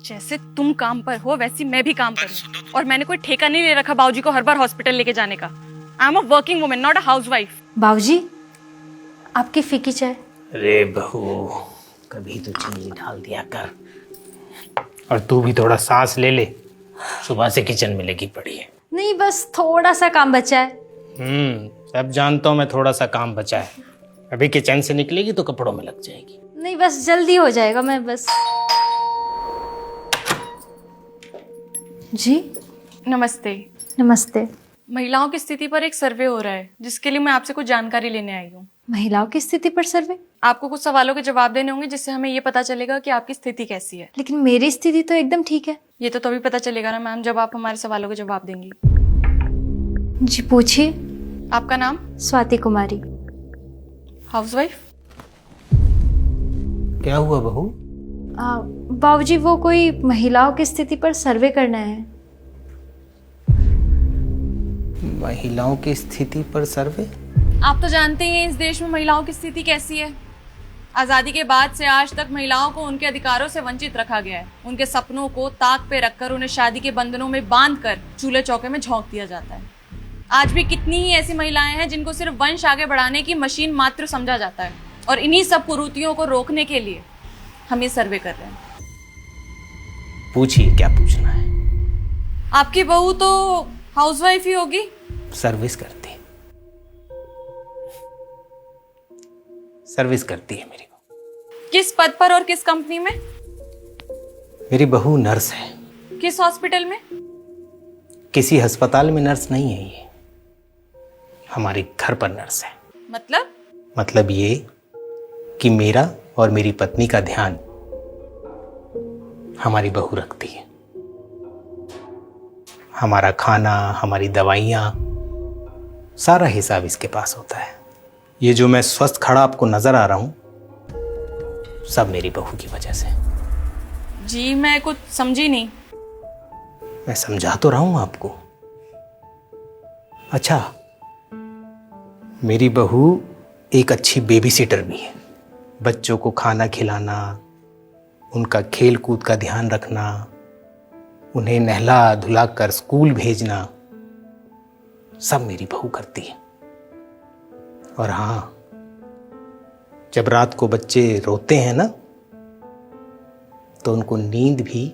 जैसे तुम काम पर हो वैसी मैं भी काम पर हूँ, और मैंने कोई ठेका नहीं ले रखा बाबूजी को हर बार हॉस्पिटल लेके जाने का। I am a working woman, not a housewife. बाबूजी, आपकी फीकी चाय। अरे बहू, कभी तो चीनी डाल दिया कर। और तू भी थोड़ा सांस ले ले, सुबह से किचन में लगी पड़ी है। नहीं, बस थोड़ा सा काम बचा है। सब जानता हूँ मैं, थोड़ा सा काम बचा है। अभी किचन से निकलेगी तो कपड़ों में लग जाएगी। नहीं, बस जल्दी हो जाएगा। मैं बस। जी नमस्ते। नमस्ते। महिलाओं की स्थिति पर एक सर्वे हो रहा है, जिसके लिए मैं आपसे कुछ जानकारी लेने आई हूँ। महिलाओं की स्थिति पर सर्वे? आपको कुछ सवालों के जवाब देने होंगे, जिससे हमें ये पता चलेगा कि आपकी स्थिति कैसी है। लेकिन मेरी स्थिति तो एकदम ठीक है। ये तो तभी पता चलेगा ना मैम, जब आप हमारे सवालों के जवाब देंगी। जी पूछिए। आपका नाम? स्वाति कुमारी। हाउसवाइफ? क्या हुआ बहू? बाबूजी, वो कोई महिलाओं की स्थिति पर सर्वे करना है। महिलाओं की स्थिति पर सर्वे? आप तो जानते ही हैं इस देश में महिलाओं की स्थिति कैसी है। आजादी के बाद से आज तक महिलाओं को उनके अधिकारों से वंचित रखा गया है। उनके सपनों को ताक पे रखकर उन्हें शादी के बंधनों में बांधकर चूल्हे चौके में झोंक दिया जाता है। आज भी कितनी ही ऐसी महिलाएं हैं जिनको सिर्फ वंश आगे बढ़ाने की मशीन मात्र समझा जाता है, और इन्हीं सब कुरीतियों को रोकने के लिए हम ये सर्वे कर रहे हैं। पूछिए, क्या पूछना है? आपकी बहू तो हाउसवाइफ ही होगी। सर्विस करती है। सर्विस करती है मेरी बहू। किस पद पर और किस कंपनी में? मेरी बहू नर्स है। किस हॉस्पिटल में? किसी अस्पताल में नर्स नहीं है ये, हमारे घर पर नर्स है। मतलब ये कि मेरा और मेरी पत्नी का ध्यान हमारी बहू रखती है। हमारा खाना, हमारी दवाइयाँ, सारा हिसाब इसके पास होता है। ये जो मैं स्वस्थ खड़ा आपको नजर आ रहा हूं, सब मेरी बहू की वजह से। जी मैं कुछ समझी नहीं। मैं समझा तो रहा हूं आपको। अच्छा, मेरी बहू एक अच्छी बेबी सिटर भी है। बच्चों को खाना खिलाना, उनका खेल कूद का ध्यान रखना, उन्हें नहला धुला कर स्कूल भेजना, सब मेरी बहू करती है। और हाँ, जब रात को बच्चे रोते हैं ना, तो उनको नींद भी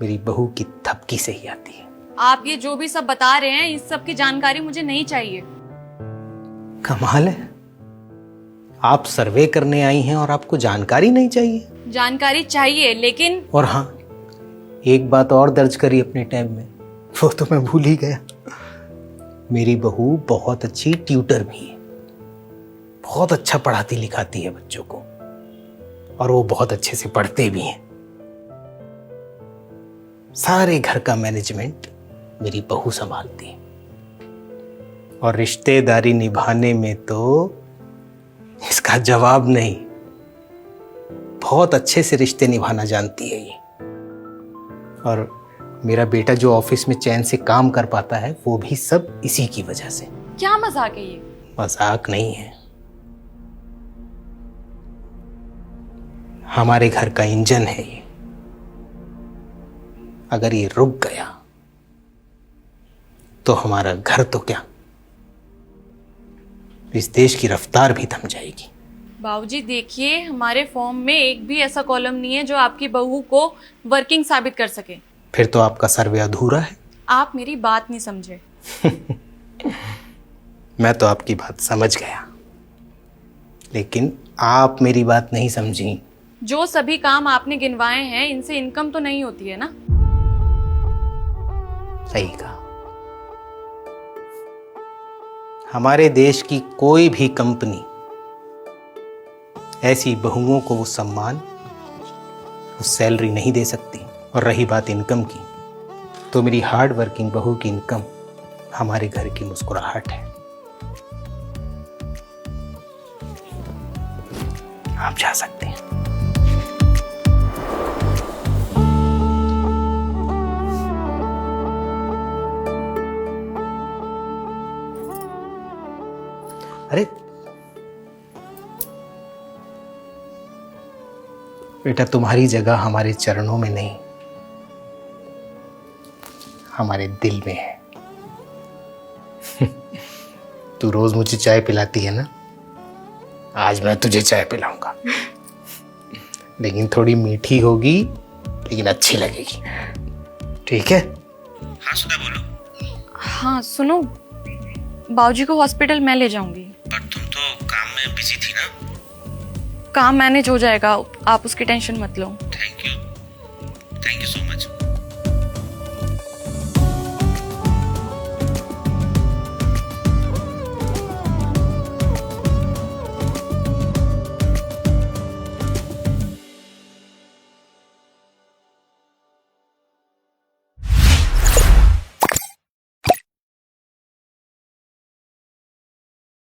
मेरी बहू की थपकी से ही आती है। आप ये जो भी सब बता रहे हैं, इस सब की जानकारी मुझे नहीं चाहिए। कमाल है, आप सर्वे करने आई हैं और आपको जानकारी नहीं चाहिए? जानकारी चाहिए, लेकिन और हाँ, एक बात और दर्ज करी अपने टैब में, वो तो मैं भूल ही गया। मेरी बहू बहुत अच्छी ट्यूटर भी है। बहुत अच्छा पढ़ाती लिखाती है बच्चों को, और वो बहुत अच्छे से पढ़ते भी हैं। सारे घर का मैनेजमेंट मेरी बहू संभालती है, और रिश्तेदारी निभाने में तो इसका जवाब नहीं। बहुत अच्छे से रिश्ते निभाना जानती है ये। और मेरा बेटा जो ऑफिस में चैन से काम कर पाता है, वो भी सब इसी की वजह से। क्या मजाक है ये? मजाक नहीं है, हमारे घर का इंजन है ये। अगर ये रुक गया तो हमारा घर तो क्या, इस देश की रफ्तार भी थम जाएगी। बाबूजी देखिए, हमारे फॉर्म में एक भी ऐसा कॉलम नहीं है जो आपकी बहू को वर्किंग साबित कर सके। फिर तो आपका सर्वे अधूरा है। आप मेरी बात नहीं समझे। मैं तो आपकी बात समझ गया, लेकिन आप मेरी बात नहीं समझी। जो सभी काम आपने गिनवाए हैं, इनसे इनकम तो नहीं होती है ना? सही कहा। हमारे देश की कोई भी कंपनी ऐसी बहुओं को वो सम्मान, वो सैलरी नहीं दे सकती। और रही बात इनकम की, तो मेरी हार्ड वर्किंग बहू की इनकम हमारे घर की मुस्कुराहट है। आप जा सकते हैं। अरे बेटा तुम्हारी जगह हमारे चरणों में नहीं, हमारे दिल में है। तू रोज मुझे चाय पिलाती है ना, आज मैं तुझे चाय पिलाऊंगा। लेकिन थोड़ी मीठी होगी, लेकिन अच्छी लगेगी, ठीक है? हाँ सुधा बोलो। हाँ सुनो, बाबूजी को हॉस्पिटल मैं ले जाऊंगी। पर तुम तो काम में बिजी थी ना। काम मैनेज हो जाएगा, आप उसकी टेंशन मत लो। Thank you